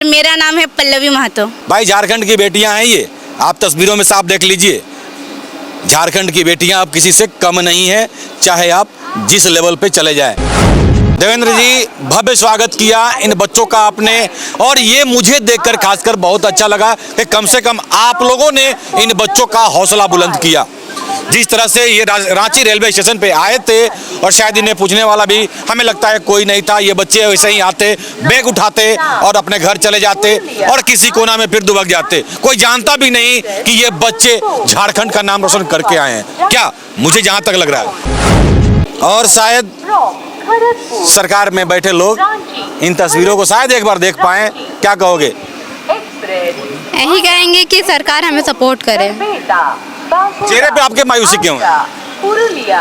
मेरा नाम है पल्लवी महतो। भाई झारखंड की बेटियां हैं ये, आप तस्वीरों में साफ देख लीजिए। झारखंड की बेटियां अब किसी से कम नहीं है, चाहे आप जिस लेवल पे चले जाए। देवेंद्र जी, भव्य स्वागत किया इन बच्चों का आपने, और ये मुझे देखकर खासकर बहुत अच्छा लगा कि कम से कम आप लोगों ने इन बच्चों का हौसला बुलंद किया। जिस तरह से ये रांची रेलवे स्टेशन पे आए थे और शायद इन्हें पूछने वाला भी हमें लगता है कोई नहीं था। ये बच्चे वैसे ही आते, बैग उठाते और अपने घर चले जाते और किसी कोना में फिर दुबक जाते। कोई जानता भी नहीं कि ये बच्चे झारखंड का नाम रोशन करके आए हैं, क्या मुझे जहां तक लग रहा है। और शायद सरकार में बैठे लोग इन तस्वीरों को शायद एक बार देख पाए। क्या कहोगे? यही कहेंगे कि सरकार हमें सपोर्ट करे। चेहरे पे आपके मायूसी क्यों है?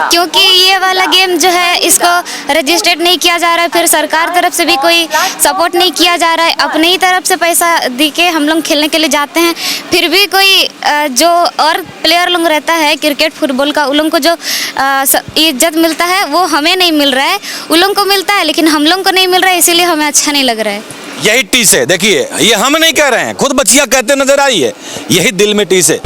क्योंकि ये वाला गेम जो है इसको रजिस्टर्ड नहीं किया जा रहा है, फिर सरकार तरफ से भी कोई सपोर्ट नहीं किया जा रहा है। अपने ही तरफ से पैसा दे के हम लोग खेलने के लिए जाते हैं, फिर भी कोई जो और प्लेयर लोग रहता है क्रिकेट फुटबॉल का, उन लोगों को जो इज्जत मिलता है वो हमें नहीं मिल रहा है। उन लोगों को मिलता है लेकिन हम लोगों को नहीं मिल रहा है, इसीलिए हमें अच्छा नहीं लग रहा है। यही टीस है। देखिए, ये हम नहीं कह रहे हैं, खुद बच्चियां कहते नजर आई है, यही दिल में टीस है।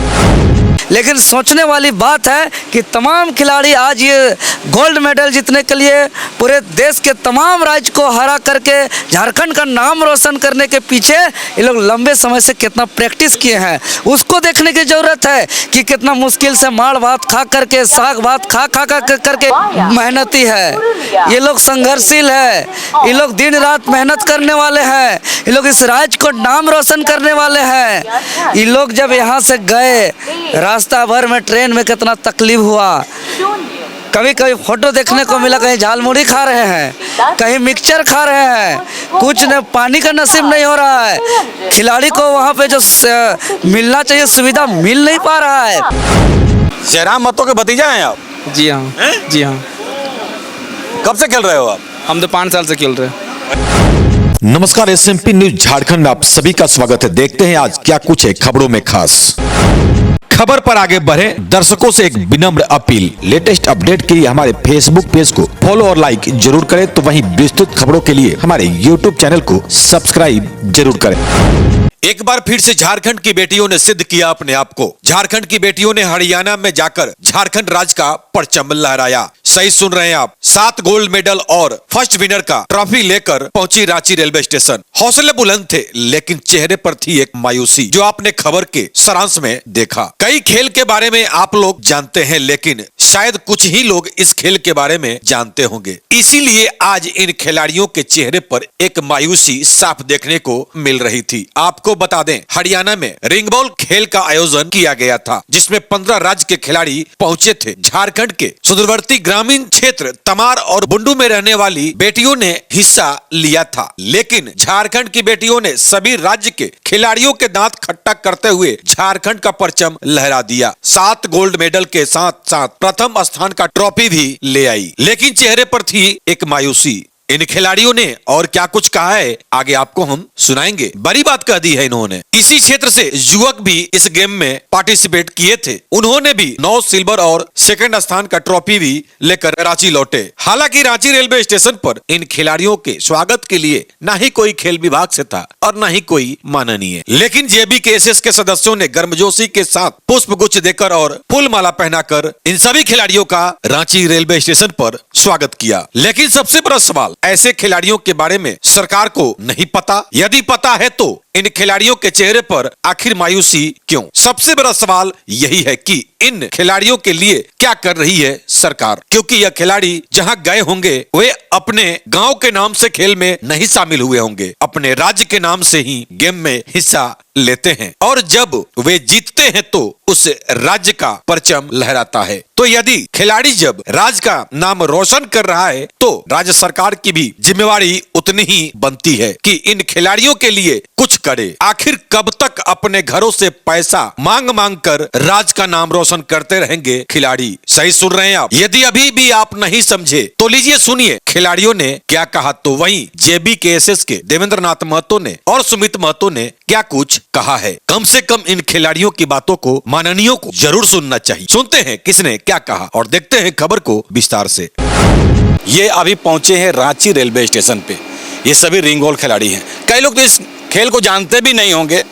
लेकिन सोचने वाली बात है कि तमाम खिलाड़ी आज ये गोल्ड मेडल जीतने के लिए पूरे देश के तमाम राज्य को हरा करके झारखंड का नाम रोशन करने के पीछे ये लोग लंबे समय से कितना प्रैक्टिस किए हैं, उसको देखने की ज़रूरत है कि कितना मुश्किल से माड़ भात खा करके, साग भात खा करके मेहनती है। ये लोग संघर्षशील है, ये लोग दिन रात मेहनत करने वाले हैं, ये लोग इस राज्य को नाम रोशन करने वाले हैं। ये लोग जब यहाँ से गए, रास्ता भर में ट्रेन में कितना तकलीफ हुआ। कभी कभी फोटो देखने को मिला, कहीं झालमुड़ी खा रहे हैं, कहीं मिक्सचर खा रहे हैं, कुछ न पानी का नसीब नहीं हो रहा है। खिलाड़ी को वहाँ पे जो मिलना चाहिए सुविधा मिल नहीं पा रहा है। जयराम महतो के भतीजा हैं आप? जी हाँ, जी हाँ। कब से खेल रहे हो आप? हम तो 5 साल से खेल रहे हैं। नमस्कार, SMP न्यूज झारखंड आप सभी का स्वागत है। देखते हैं आज क्या कुछ है खबरों में खास। खबर पर आगे बढ़े, दर्शकों से एक विनम्र अपील, लेटेस्ट अपडेट के लिए हमारे फेसबुक पेज को फॉलो और लाइक जरूर करें, तो वहीं विस्तृत खबरों के लिए हमारे YouTube चैनल को सब्सक्राइब जरूर करें। एक बार फिर से झारखंड की बेटियों ने सिद्ध किया अपने आप को। झारखंड की बेटियों ने हरियाणा में जाकर झारखंड राज्य का परचम लहराया। सही सुन रहे हैं आप, 7 गोल्ड मेडल और फर्स्ट विनर का ट्रॉफी लेकर पहुंची रांची रेलवे स्टेशन। हौसले बुलंद थे लेकिन चेहरे पर थी एक मायूसी, जो आपने खबर के सारांश में देखा। कई खेल के बारे में आप लोग जानते हैं, लेकिन शायद कुछ ही लोग इस खेल के बारे में जानते होंगे। इसीलिए आज इन खिलाड़ियों के चेहरे पर एक मायूसी साफ देखने को मिल रही थी। आपको बता दें, हरियाणा में रिंग बॉल खेल का आयोजन किया गया था, जिसमें 15 राज्य के खिलाड़ी पहुंचे थे। झारखंड के सुदूरवर्ती ग्रामीण क्षेत्र तमार और बुंडू में रहने वाली बेटियों ने हिस्सा लिया था, लेकिन झारखंड की बेटियों ने सभी राज्य के खिलाड़ियों के दांत खट्टा करते हुए झारखंड का परचम लहरा दिया। 7 गोल्ड मेडल के साथ साथ प्रथम स्थान का ट्रॉफी भी ले आई, लेकिन चेहरे पर थी एक मायूसी। इन खिलाड़ियों ने और क्या कुछ कहा है आगे आपको हम सुनाएंगे। बड़ी बात कह दी है इन्होंने। इसी क्षेत्र से युवक भी इस गेम में पार्टिसिपेट किए थे। उन्होंने भी 9 सिल्वर और सेकंड स्थान का ट्रॉफी भी लेकर रांची लौटे। हालांकि रांची रेलवे स्टेशन पर इन खिलाड़ियों के स्वागत के लिए न ही कोई खेल विभाग से था और न ही कोई माननीय, लेकिन JBKSS के सदस्यों ने गर्मजोशी के साथ पुष्प गुच्छ देकर और फूल माला पहनाकर इन सभी खिलाड़ियों का रांची रेलवे स्टेशन पर स्वागत किया। लेकिन सबसे बड़ा सवाल, ऐसे खिलाड़ियों के बारे में सरकार को नहीं पता? यदि पता है तो इन खिलाड़ियों के चेहरे पर आखिर मायूसी क्यों? सबसे बड़ा सवाल यही है कि इन खिलाड़ियों के लिए क्या कर रही है सरकार, क्योंकि यह खिलाड़ी जहां गए होंगे वे अपने गांव के नाम से खेल में नहीं शामिल हुए होंगे, अपने राज्य के नाम से ही गेम में हिस्सा लेते हैं, और जब वे जीतते हैं तो उस राज्य का परचम लहराता है। तो यदि खिलाड़ी जब राज्य का नाम रोशन कर रहा है तो राज्य सरकार की भी जिम्मेवारी उतनी ही बनती है कि इन खिलाड़ियों के लिए कुछ करे। आखिर कब तक अपने घरों से पैसा मांग मांग कर राज्य का नाम रोशन करते रहेंगे खिलाड़ी? सही सुन रहे हैं आप। यदि अभी भी आप नहीं समझे तो लीजिए सुनिए खिलाड़ियों ने क्या कहा। तो वहीं JBKSS के देवेंद्र नाथ महतो ने और सुमित महतो ने क्या कुछ कहा है। कम से कम इन खिलाड़ियों की बातों को माननीयों को जरूर सुनना चाहिए। सुनते हैं किसने क्या कहा और देखते हैं खबर को विस्तार से। ये अभी पहुंचे हैं रांची रेलवे स्टेशन पे। ये सभी रिंग बॉल खिलाड़ी हैं। कई लोग तो इस खेल को जानते भी नहीं होंगे।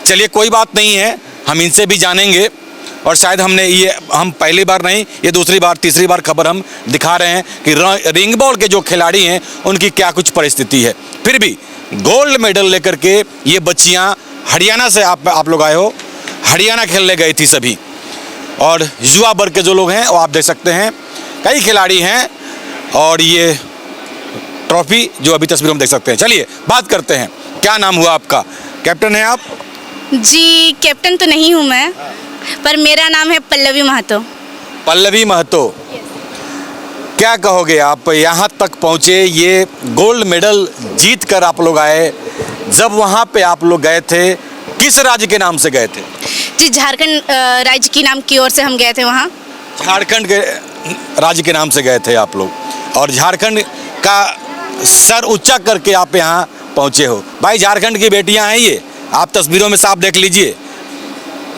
चलिए कोई बात नहीं है, हम इनसे भी जानेंगे। और शायद हम पहली बार नहीं, ये दूसरी बार तीसरी बार खबर हम दिखा रहे हैं कि रिंग बॉल के जो खिलाड़ी हैं उनकी क्या कुछ परिस्थिति है। फिर भी गोल्ड मेडल लेकर के ये बच्चियां हरियाणा से आप लोग आए हो, हरियाणा खेलने गई थी सभी। और युवा वर्ग के जो लोग हैं वो आप देख सकते हैं, कई खिलाड़ी हैं। और ये ट्रॉफी जो अभी तस्वीर हम देख सकते हैं। चलिए बात करते हैं, क्या नाम हुआ आपका? कैप्टन है आप? जी कैप्टन तो नहीं हूँ मैं, पर मेरा नाम है पल्लवी महतो। पल्लवी महतो, क्या कहोगे आप? यहाँ तक पहुँचे, ये गोल्ड मेडल जीत कर आप लोग आए। जब वहाँ पे आप लोग गए थे, किस राज्य के नाम से गए थे? जी झारखंड राज्य की नाम की ओर से हम गए थे वहाँ। झारखंड के राज्य के नाम से गए थे आप लोग, और झारखंड का सर ऊंचा करके आप यहाँ पहुँचे हो। भाई झारखंड की बेटियाँ हैं ये, आप तस्वीरों में साफ देख लीजिए।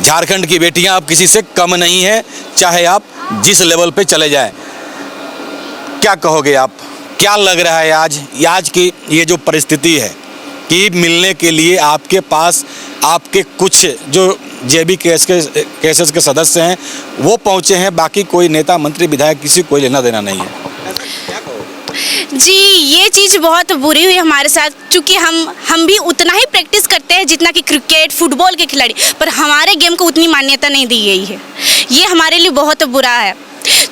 झारखंड की बेटियाँ अब किसी से कम नहीं है, चाहे आप जिस लेवल पे चले जाएं। क्या कहोगे आप? क्या लग रहा है आज की ये जो परिस्थिति है कि मिलने के लिए आपके पास आपके कुछ जो जेबी केसेस के सदस्य हैं वो पहुंचे हैं, बाकी कोई नेता मंत्री विधायक किसी कोई लेना देना नहीं है? जी ये चीज़ बहुत बुरी हुई हमारे साथ, क्योंकि हम भी उतना ही प्रैक्टिस करते हैं जितना कि क्रिकेट फुटबॉल के खिलाड़ी, पर हमारे गेम को उतनी मान्यता नहीं दी गई है। ये हमारे लिए बहुत बुरा है,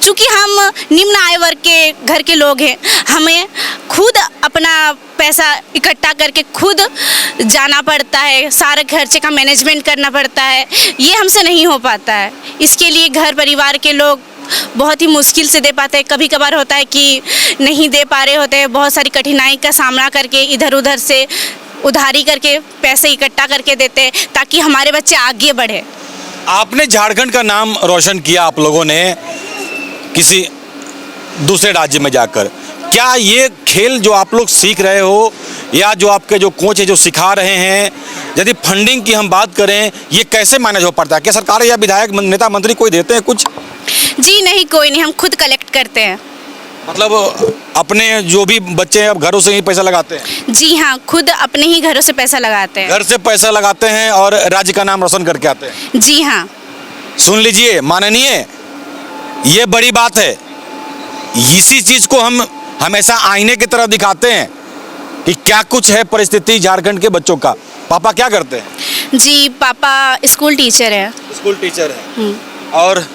क्योंकि हम निम्न आय वर्ग के घर के लोग हैं। हमें खुद अपना पैसा इकट्ठा करके खुद जाना पड़ता है, सारे खर्चे का मैनेजमेंट करना पड़ता है। ये हमसे नहीं हो पाता है। इसके लिए घर परिवार के लोग बहुत ही मुश्किल से दे पाते हैं। कभी कभार होता है कि नहीं दे पा रहे होते हैं, बहुत सारी कठिनाई का सामना करके इधर उधर से उधारी करके पैसे इकट्ठा करके देते हैं ताकि हमारे बच्चे आगे बढ़े। आपने झारखंड का नाम रोशन किया आप लोगों ने किसी दूसरे राज्य में जाकर। क्या ये खेल जो आप लोग सीख रहे हो या जो आपके जो कोच है जो सिखा रहे हैं, यदि फंडिंग की हम बात करें, ये कैसे मैनेज हो पाता है? क्या सरकार या विधायक नेता मंत्री कोई देते हैं कुछ? जी नहीं, कोई नहीं, हम खुद कलेक्ट करते हैं। मतलब अपने जो भी बच्चे हैं अब घरों से ही पैसा लगाते हैं? जी हाँ, खुद अपने ही घरों से पैसा लगाते हैं। घर से पैसा लगाते हैं और राज्य का नाम रोशन करके आते हैं। जी हाँ। सुन लीजिए माननीय, ये बड़ी बात है। इसी चीज को हम हमेशा आईने की तरफ दिखाते हैं कि क्या कुछ है परिस्थिति झारखंड के बच्चों का। पापा क्या करते हैं? जी पापा स्कूल टीचर है। स्कूल टीचर है। और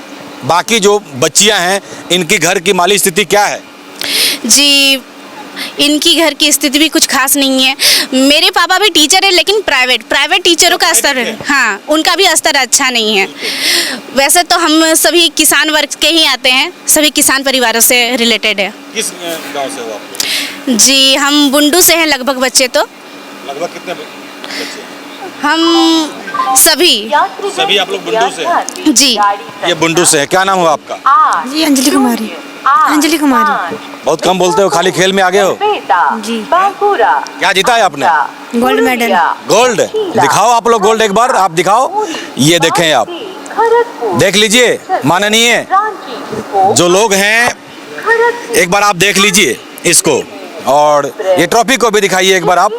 बाकी जो बच्चियां हैं, इनकी घर की माली स्थिति क्या है? जी इनकी घर की स्थिति भी कुछ खास नहीं है। मेरे पापा भी टीचर है, लेकिन प्राइवेट टीचरों का स्तर है, हाँ उनका भी स्तर अच्छा नहीं है। वैसे तो हम सभी किसान वर्ग के ही आते हैं, सभी किसान परिवारों से रिलेटेड है। किस गांव से हो आप? जी हम बुंडू से हैं लगभग बच्चे तो। लगभग कितने बच्चे? हम सभी आप लोग बुंडू से हैं? जी ये बुंडू से है। क्या नाम हुआ आपका? जी अंजलि कुमारी। अंजलि कुमारी। बहुत कम बोलते हो, खाली खेल में आगे हो। जी क्या जीता है आपने? Gold medal. गोल्ड दिखाओ आप लोग, गोल्ड एक बार आप दिखाओ। ये देखें आप, देख लीजिए माननीय जो लोग हैं, एक बार आप देख लीजिए इसको, और ये ट्रॉफी को भी दिखाइए एक बार आप।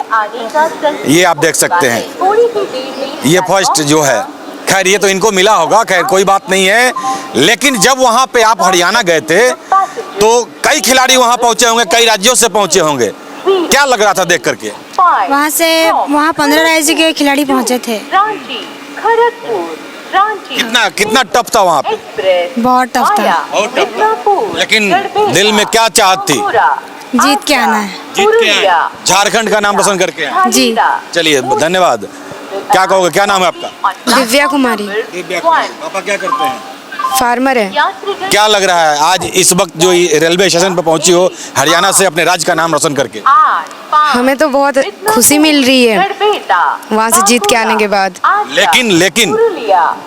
ये आप देख सकते हैं, ये फर्स्ट जो है। खैर ये तो इनको मिला होगा, खैर कोई बात नहीं है। लेकिन जब वहाँ पे आप हरियाणा गए थे तो कई खिलाड़ी वहाँ पहुँचे होंगे, कई राज्यों से पहुँचे होंगे। क्या लग रहा था देख करके? वहाँ 15 राज्य के खिलाड़ी पहुँचे थे। कितना टफ था वहाँ पे? बहुत टफ था। बहुत टफ था। लेकिन दिल में क्या चाहत थी? जीत के आना है। जीत के आए, झारखंड का नाम रोशन करके आए। जी चलिए धन्यवाद। क्या कहोगे, क्या नाम है आपका? दिव्या कुमारी। पापा क्या करते हैं? फार्मर है। क्या लग रहा है आज इस वक्त जो रेलवे स्टेशन पर पहुंची हो हरियाणा से अपने राज्य का नाम रोशन करके? हमें तो बहुत खुशी मिल रही है वहाँ से जीत के आने के बाद। लेकिन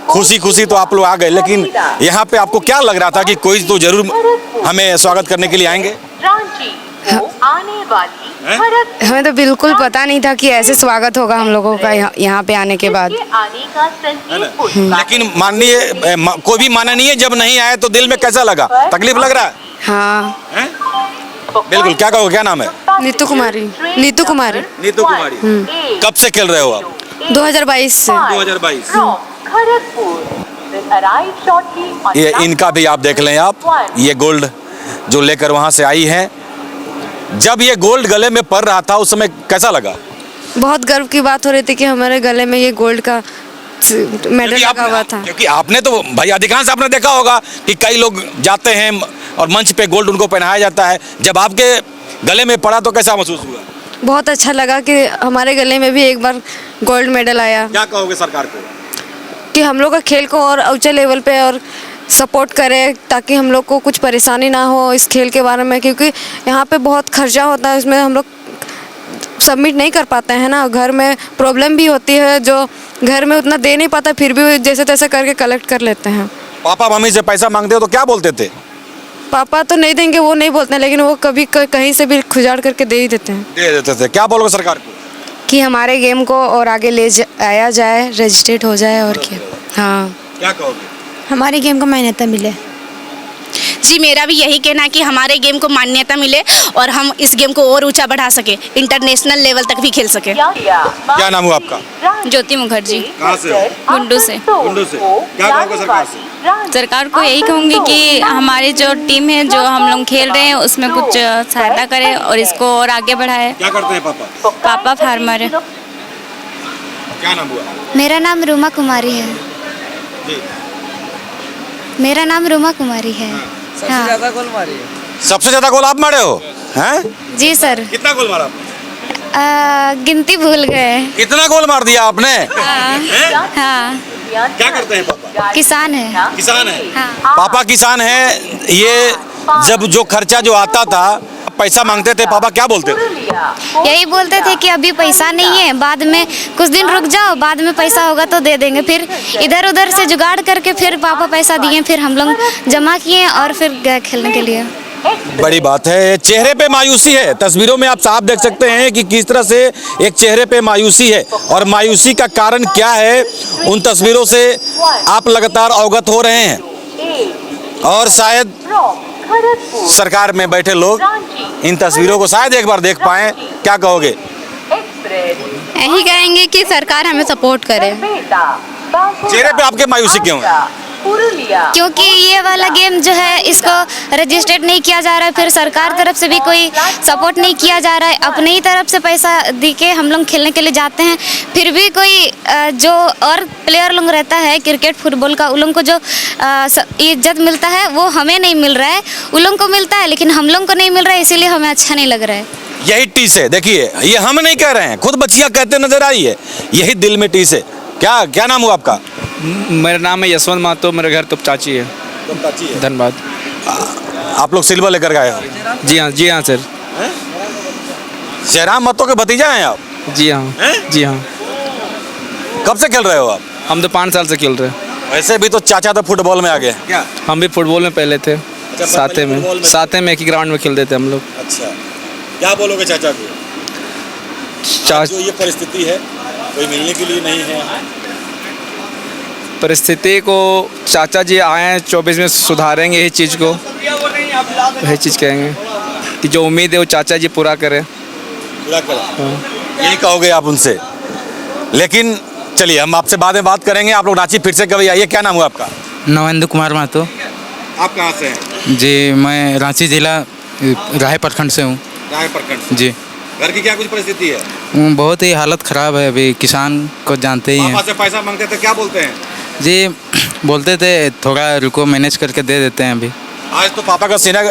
खुशी तो आप लोग आ गए, लेकिन यहाँ पे आपको क्या लग रहा था कि कोई तो जरूर हमें स्वागत करने के लिए आएंगे? हमें तो बिल्कुल पता नहीं था कि ऐसे स्वागत होगा हम लोगों का यहाँ पे आने के बाद। लेकिन माननीय कोई भी माननीय जब नहीं आए तो दिल में कैसा लगा? तकलीफ लग रहा है? हाँ हैं? बिल्कुल, क्या कहोगे, क्या नाम है? नीतू कुमारी। नीतू कुमारी। नीतू कुमारी। कब से खेल रहे हो आप? 2022 से। 2022। ये इनका भी आप देख लें आप, ये गोल्ड जो लेकर वहां से आई है। जब ये गोल्ड गले में पड़ रहा था उस समय कैसा लगा? बहुत गर्व की बात हो रही थी कि हमारे गले में ये गोल्ड का मेडल लगा हुआ था। क्योंकि आपने तो भाई अधिकांश आपने देखा होगा कि कई लोग जाते हैं और मंच पे गोल्ड उनको पहनाया जाता है। जब आपके गले में पड़ा तो कैसा महसूस हुआ? बहुत अच्छा लगा कि हमारे गले में भी एक बार गोल्ड मेडल आया। क्या कहोगे सरकार को? कि हम लोग का खेल को और ऊंचे लेवल पे और सपोर्ट करे ताकि हम लोग को कुछ परेशानी ना हो इस खेल के बारे में, क्योंकि यहाँ पे बहुत खर्चा होता है, इसमें हम लोग सबमिट नहीं कर पाते हैं ना। घर में प्रॉब्लम भी होती है, जो घर में उतना दे नहीं पाता, फिर भी जैसे तैसे करके कलेक्ट कर लेते हैं। पापा मम्मी से पैसा मांगते हो तो क्या बोलते थे? पापा तो नहीं देंगे, वो नहीं बोलते हैं, लेकिन वो कभी कहीं से भी खुजाड़ करके दे ही देते हैं। दे देते थे। क्या बोलोगे सरकार को? कि हमारे गेम को और आगे ले आया जाए, रजिस्ट्रेट हो जाए और क्या। हाँ, क्या कहोगे? हमारे गेम को मान्यता मिले। जी मेरा भी यही कहना है कि हमारे गेम को मान्यता मिले और हम इस गेम को और ऊंचा बढ़ा सके, इंटरनेशनल लेवल तक भी खेल सके। क्या नाम हुआ आपका? ज्योति मुखर्जी, कहाँ से हो? गुंडू से। गुंडू से। क्या कहोगे सरकार से? सरकार को यही कहूँगी कि हमारी जो टीम है जो हम लोग खेल रहे हैं उसमें कुछ सहायता करे और इसको और आगे बढ़ाए। क्या करते हैं पापा? पापा फार्मर है। क्या नाम हुआ? मेरा नाम रूमा कुमारी है। जी। मेरा नाम रूमा कुमारी है। सबसे हाँ। ज़्यादा गोल मारी है। सबसे ज्यादा गोल आप मारे हो? हैं? जी सर। कितना गोल मारा? गिनती भूल गए। कितना गोल मार दिया आपने? हाँ, क्या करते हैं पापा? किसान है। किसान है। हाँ। पापा किसान है। ये जब जो खर्चा जो आता था पैसा मांगते थे, पापा क्या बोलते थे? यही बोलते थे कि अभी पैसा नहीं है, बाद में कुछ दिन रुक जाओ, बाद में पैसा होगा तो दे देंगे। फिर इधर उधर से जुगाड़ करके फिर पापा पैसा दिए, फिर हम लोग जमा किए और फिर गए खेलने के लिए। बड़ी बात है। चेहरे पे मायूसी है, तस्वीरों में आप साफ देख सकते हैं कि किस तरह से एक चेहरे पे मायूसी है, और मायूसी का कारण क्या है उन तस्वीरों से आप लगातार अवगत हो रहे हैं। और शायद सरकार में बैठे लोग इन तस्वीरों को शायद एक बार देख पाएं। क्या कहोगे? यही कहेंगे कि सरकार हमें सपोर्ट करे। चेहरे पे आपके मायूसी क्यों है? क्योंकि ये वाला गेम जो है इसको रजिस्ट्रेट नहीं किया जा रहा है, फिर सरकार तरफ से भी कोई सपोर्ट नहीं किया जा रहा है। अपने ही तरफ से पैसा दे के हम लोग खेलने के लिए जाते हैं, फिर भी कोई जो और प्लेयर लोग रहता है क्रिकेट फुटबॉल का, उन लोगों को जो इज्जत मिलता है वो हमें नहीं मिल रहा है। उन लोगों को मिलता है लेकिन हम लोगों को नहीं मिल रहा है, इसीलिए हमें अच्छा नहीं लग रहा है। यही टीस है। देखिए, ये हम नहीं कह रहे हैं, खुद बच्चियां कहते नजर आई है। यही दिल में टीस है। क्या नाम हुआ आपका? मेरा नाम है यशवंत महतो, मेरा घर तुपचाची है। धन्यवाद। आप लोग सिल्वर लेकर गए हो? जी हाँ सर। जयराम महतो के भतीजा हैं आप? जी हाँ। जी हाँ। कब से खेल रहे हो आप? हम तो 5 साल से खेल रहे हैं। वैसे भी तो चाचा तो फुटबॉल में आ गए क्या? हम भी फुटबॉल में पहले थे, साथ में एक ही ग्राउंड में खेलते थे हम लोग। अच्छा, क्या बोलोगे चाचा को? आज जो ये परिस्थिति है, कोई मिलने के लिए नहीं है। परिस्थिति को चाचा जी आए हैं 24 में, सुधारेंगे यही चीज़ को, यही चीज़ कहेंगे कि जो उम्मीद है वो चाचा जी पूरा करें। यही कहोगे आप उनसे? लेकिन चलिए, हम आपसे बाद में बात करेंगे। आप लोग रांची फिर से कभी आइए। क्या नाम हुआ आपका? नवेंद्र कुमार महतो। आप कहाँ से हैं? जी, मैं रांची जिला राय प्रखंड से हूँ। राय प्रखंड। जी। घर की क्या कुछ परिस्थिति है? बहुत ही हालत ख़राब है अभी, किसान को जानते ही हैं। पापा से पैसा मांगते थे, क्या बोलते हैं? जी, बोलते थे थोड़ा रुको, मैनेज करके दे देते हैं अभी। आज तो पापा का सीना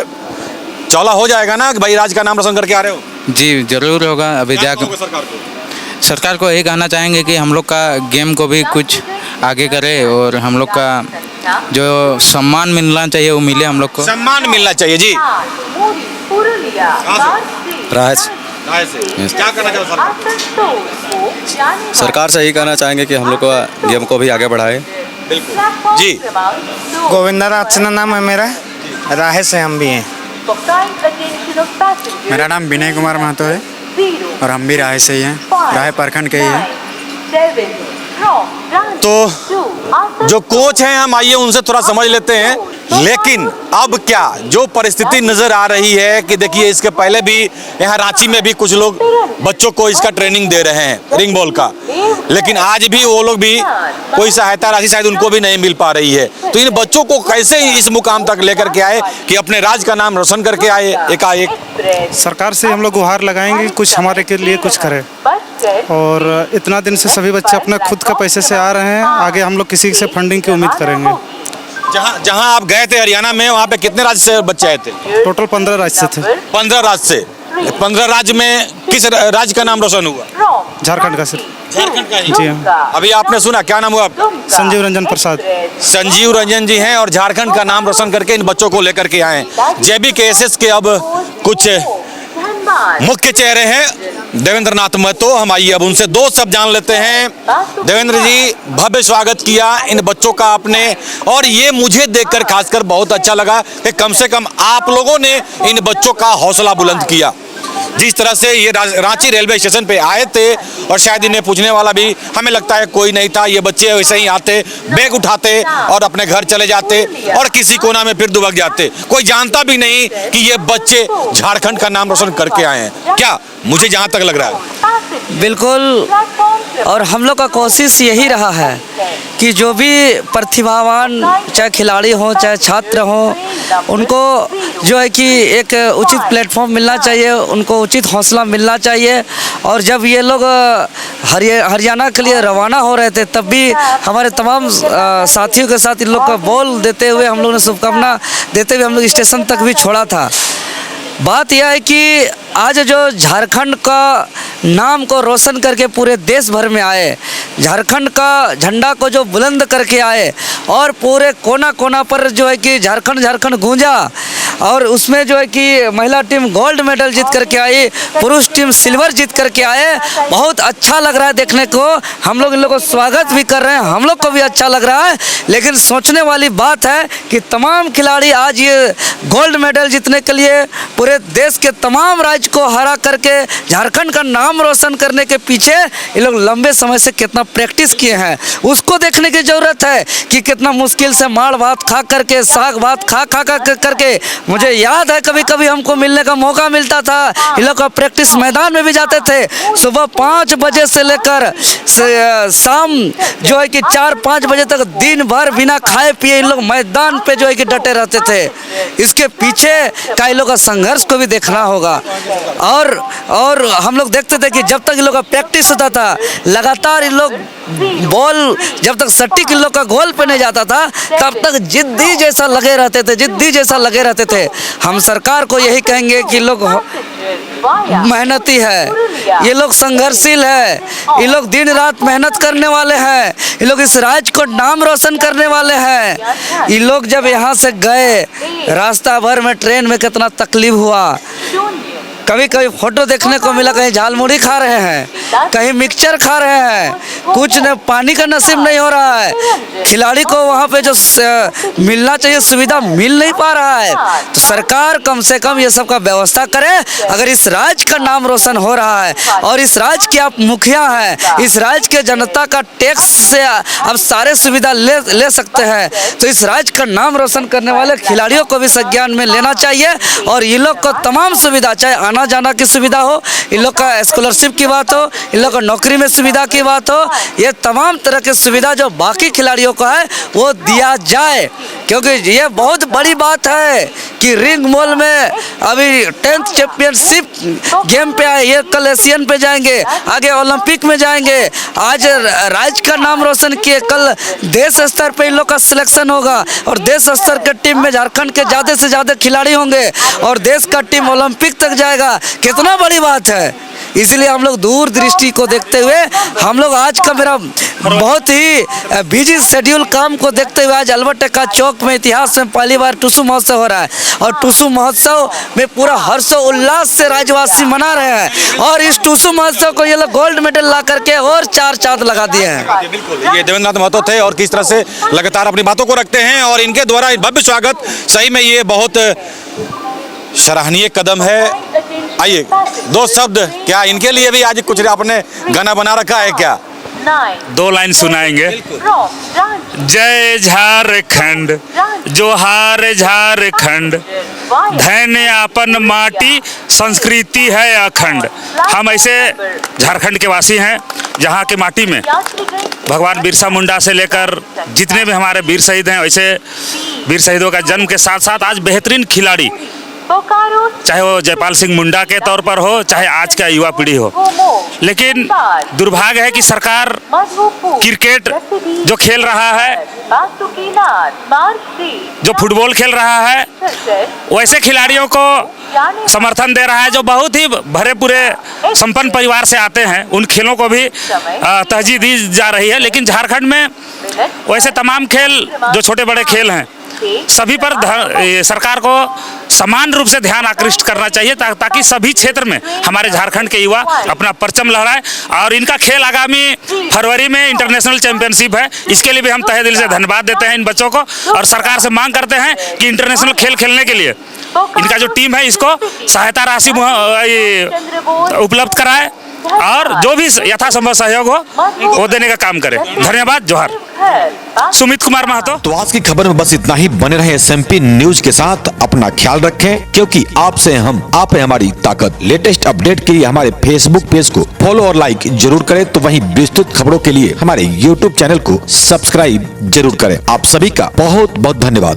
चौला हो जाएगा ना कि भाई राज का नाम रोशन करके आ रहे हो? जी, ज़रूर होगा। अभी जाकर सरकार को यही कहना चाहेंगे कि हम लोग का गेम को भी कुछ आगे करे और हम लोग का जो सम्मान मिलना चाहिए वो मिले हम लोग को। सम्मान मिलना चाहिए। जी। राय से। क्या करना चाहो सरकार से यही कहना चाहेंगे कि हम लोग को गेम को भी आगे बढ़ाए। बिल्कुल। जी। गोविंदा अर्चना नाम है मेरा, राहे से हम भी हैं। मेरा नाम विनय कुमार महतो है और हम भी राय से ही हैं, राय प्रखंड के ही हैं। तो जो कोच हैं, हम आइए उनसे थोड़ा समझ लेते हैं लेकिन अब क्या जो परिस्थिति नजर आ रही है कि देखिए इसके पहले भी यहाँ रांची में भी कुछ लोग बच्चों को इसका ट्रेनिंग दे रहे हैं रिंग बॉल का, लेकिन आज भी वो लोग भी कोई सहायता राशि शायद उनको भी नहीं मिल पा रही है। तो इन बच्चों को कैसे इस मुकाम तक लेकर के आए कि अपने राज्य का नाम रोशन करके आए एकाएक। सरकार से हम लोग गुहार लगाएंगे कुछ हमारे के लिए कुछ करे, और इतना दिन से सभी बच्चे अपने खुद का पैसे से आ रहे हैं, आगे हम लोग किसी से फंडिंग की उम्मीद करेंगे। जहां आप गए थे हरियाणा में, वहां पे कितने राज्य से बच्चे आए थे? टोटल 15 राज्य से थे। 15 राज्य से। 15 राज्य में किस राज्य का नाम रोशन हुआ? झारखंड का सर। झारखंड का ही? जी हाँ। अभी आपने सुना, क्या नाम हुआ आपका? संजीव रंजन प्रसाद। संजीव रंजन जी हैं और झारखंड का नाम रोशन करके इन बच्चों को लेकर के आए। JBKSS के अब कुछ मुख्य चेहरे हैं देवेंद्र नाथ महतो। हम आइए अब उनसे दो शब्द जान लेते हैं। देवेंद्र जी, भव्य स्वागत किया इन बच्चों का आपने, और ये मुझे देखकर खासकर बहुत अच्छा लगा कि कम से कम आप लोगों ने इन बच्चों का हौसला बुलंद किया। जिस तरह से ये रांची रेलवे स्टेशन पे आए थे और शायद इन्हें पूछने वाला भी हमें लगता है कोई नहीं था, ये बच्चे वैसे ही आते, बैग उठाते और अपने घर चले जाते और किसी कोना में फिर दुबक जाते। कोई जानता भी नहीं कि ये बच्चे झारखंड का नाम रोशन करके आए हैं। क्या मुझे जहाँ तक लग रहा है, बिल्कुल। और हम लोग का कोशिश यही रहा है कि जो भी प्रतिभावान चाहे खिलाड़ी हो चाहे छात्र हो, उनको जो है कि एक उचित प्लेटफॉर्म मिलना चाहिए, उनको उचित हौसला मिलना चाहिए। और जब ये लोग हरियाणा के लिए रवाना हो रहे थे, तब भी हमारे तमाम साथियों के साथ इन लोग का बॉल देते हुए, हम लोगों ने शुभकामना देते हुए हम लोग स्टेशन तक भी छोड़ा था। बात यह है कि आज जो झारखंड का नाम को रोशन करके पूरे देश भर में आए, झारखंड का झंडा को जो बुलंद करके आए और पूरे कोना कोना पर जो है कि झारखंड गूंजा, और उसमें जो है कि महिला टीम गोल्ड मेडल जीत करके आई, पुरुष टीम सिल्वर जीत करके आए। बहुत अच्छा लग रहा है देखने को। हम लोग इन लोगों को स्वागत भी कर रहे हैं, हम लोग को भी अच्छा लग रहा है। लेकिन सोचने वाली बात है कि तमाम खिलाड़ी आज ये गोल्ड मेडल जीतने के लिए पूरे देश के तमाम राज्य को हरा करके झारखंड का नाम रोशन करने के पीछे ये लोग लंबे समय से कितना प्रैक्टिस किए हैं, उसको देखने की ज़रूरत है कि कितना मुश्किल से माड़ भात खा करके, साग भात खा करके। मुझे याद है कभी कभी हमको मिलने का मौका मिलता था, ये लोग का प्रैक्टिस मैदान में भी जाते थे। सुबह 5 बजे से लेकर शाम जो है कि 4-5 बजे तक दिन भर बिना खाए पिए इन लोग मैदान पे जो है कि डटे रहते थे। इसके पीछे का इन लोग का संघर्ष को भी देखना होगा। और हम लोग देखते थे कि जब तक इन लोग का प्रैक्टिस होता था, लगातार इन लोग बॉल जब तक सटीक इन लोग का गोल पे नहीं जाता था, तब तक जिद्दी जैसा लगे रहते थे। हम सरकार को यही कहेंगे कि लोग मेहनती है, ये लोग संघर्षशील है, ये लोग दिन रात मेहनत करने वाले हैं, ये लोग इस राज्य को नाम रोशन करने वाले हैं। ये लोग जब यहाँ से गए, रास्ता भर में ट्रेन में कितना तकलीफ हुआ। कभी कभी फोटो देखने को मिला, कहीं झालमुड़ी खा रहे हैं, कहीं मिक्सचर खा रहे हैं, कुछ न पानी का नसीब नहीं हो रहा है। खिलाड़ी को वहाँ पे जो मिलना चाहिए सुविधा मिल नहीं पा रहा है। तो सरकार कम से कम ये सब का व्यवस्था करे। अगर इस राज्य का नाम रोशन हो रहा है और इस राज्य के आप मुखिया हैं, इस राज्य के जनता का टैक्स से आप सारे सुविधा ले सकते हैं, तो इस राज्य का नाम रोशन करने वाले खिलाड़ियों को भी संज्ञान में लेना चाहिए। और ये लोग को तमाम सुविधा, चाहे आना जाना की सुविधा हो, इन लोग का स्कॉलरशिप की बात हो, इन लोग को नौकरी में सुविधा की बात हो, ये तमाम तरह की सुविधा जो बाकी खिलाड़ियों को है वो दिया जाए। क्योंकि ये बहुत बड़ी बात है कि रिंग बॉल में अभी 10th चैंपियनशिप गेम पे आए, ये कल एशियन पे जाएंगे, आगे ओलंपिक में जाएंगे। आज राज्य का नाम रोशन किए, कल देश स्तर पे इन लोग का सिलेक्शन होगा और देश स्तर के टीम में झारखंड के ज़्यादा से ज़्यादा खिलाड़ी होंगे और देश का टीम ओलंपिक तक जाएगा। कितना बड़ी बात है। इसलिए हम लोग दूर दृष्टि को देखते हुए, हम लोग आज का मेरा बहुत ही बिजी शेड्यूल काम को देखते हुए आज अल्बर्ट एक्का चौक में इतिहास में पहली बार टुसु महोत्सव हो रहा है और टुसु महोत्सव में पूरा हर्षोल्लास से राज्यवासी मना रहे हैं। और इस टुसु महोत्सव को ये लोग गोल्ड मेडल ला करके और 4 चांद लगा दिए हैं। बिल्कुल, ये देवेंद्र नाथ महतो थे और किस तरह से लगातार अपनी बातों को रखते हैं और इनके द्वारा भव्य स्वागत, सही में ये बहुत सराहनीय कदम है। आइए 2 शब्द, क्या इनके लिए भी आज कुछ आपने गाना बना रखा है क्या? दो लाइन सुनाएंगे। जय झारखंड, जोहार झारखंड, धन्य अपन माटी, संस्कृति है अखंड। हम ऐसे झारखंड के वासी हैं जहाँ के माटी में भगवान बिरसा मुंडा से लेकर जितने भी हमारे वीर शहीद हैं, वैसे वीर शहीदों का जन्म के साथ साथ आज बेहतरीन खिलाड़ी, चाहे वो जयपाल सिंह मुंडा के तौर पर हो, चाहे आज का युवा पीढ़ी हो। लेकिन दुर्भाग्य है कि सरकार क्रिकेट जो खेल रहा है, जो फुटबॉल खेल रहा है, वैसे खिलाड़ियों को समर्थन दे रहा है जो बहुत ही भरे पूरे संपन्न परिवार से आते हैं। उन खेलों को भी तरजीह दी जा रही है। लेकिन झारखंड में वैसे तमाम खेल जो छोटे बड़े खेल हैं, सभी पर सरकार को समान रूप से ध्यान आकृष्ट करना चाहिए ताकि सभी क्षेत्र में हमारे झारखंड के युवा अपना परचम लहराएं। और इनका खेल आगामी फरवरी में इंटरनेशनल चैंपियनशिप है, इसके लिए भी हम तहे दिल से धन्यवाद देते हैं इन बच्चों को और सरकार से मांग करते हैं कि इंटरनेशनल खेल खेलने के लिए इनका जो टीम है इसको सहायता राशि उपलब्ध कराए और जो भी यथासंभव सहयोग हो वो देने का काम करे। धन्यवाद। जोहार। सुमित कुमार महतो। तो आज की खबर में बस इतना ही। बने रहे SMP न्यूज के साथ, अपना ख्याल रखें क्योंकि आपसे हम, आप है हमारी ताकत। लेटेस्ट अपडेट के लिए हमारे फेसबुक पेज को फॉलो और लाइक जरूर करें, तो वहीं विस्तृत खबरों के लिए हमारे YouTube चैनल को सब्सक्राइब जरूर करें। आप सभी का बहुत बहुत धन्यवाद।